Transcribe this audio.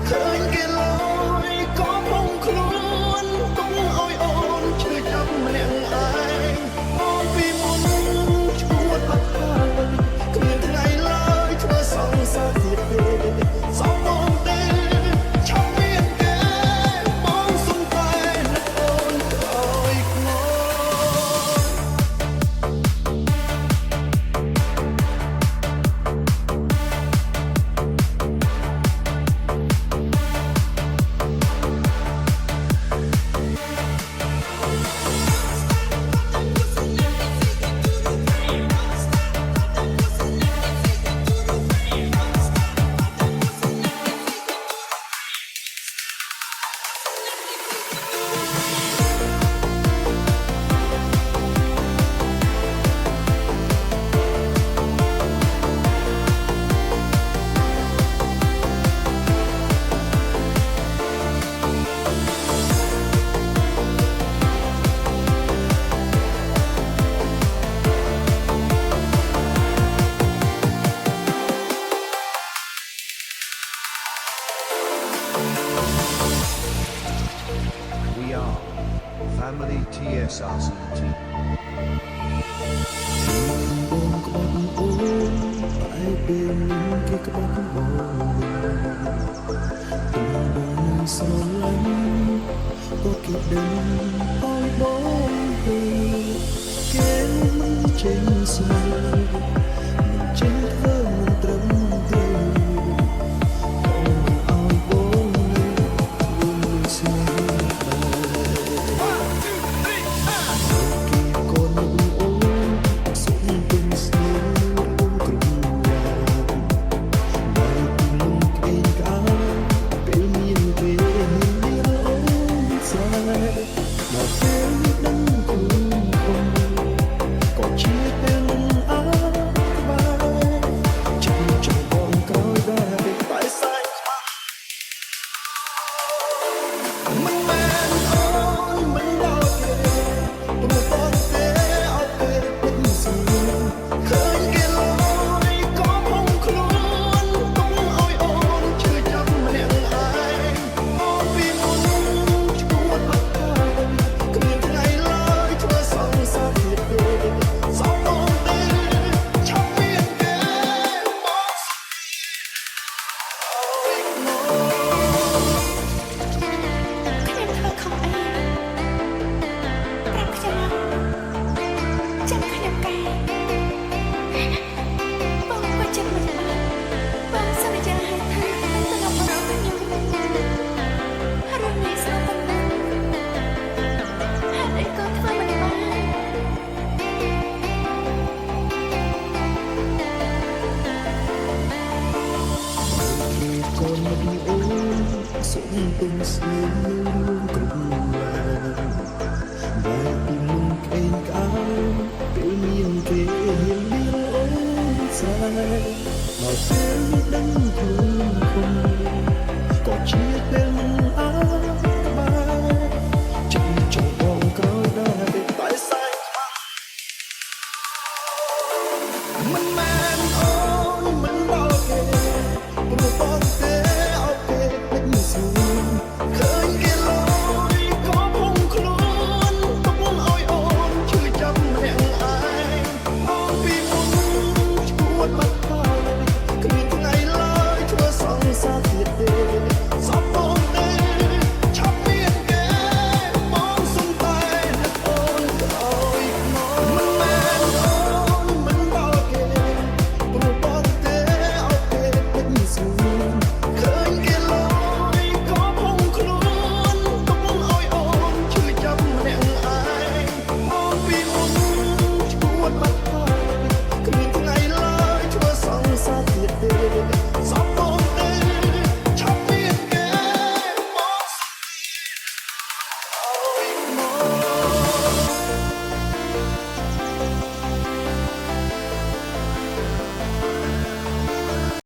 ឃើញគេឡើយក៏ភុំខ្លួនកុំឲ្យអូនឈឺចាប់ម្នាក់ឯងអូនពីមុនឈួតអត់ហើយគ្មានថ្ងៃឡើយធ្វើសង្សារទៀតទេសោកបងទេឆាប់មានគេបងសុំតែនឹកអូនក្រោយខ្នង We are Family TSRCT. បងក្បត់អូនតែពេលនេះគេក្បត់បងពេលបងស្រឡាញ់ក៏គេដឹងឲ្យបងទៅគេមិនចេញស្នេហ៍មិនចេញធ្វើមិនត្រឹមត្រូវ ទុំស្នេហ៍រួមគ្រប់ឡើងបែបពីមុនក្អេងក្អាងពេលមានគេហ៊ានលៀងអូនស្រែមកពេលដឹងខ្លួនគុំក៏ជាពេល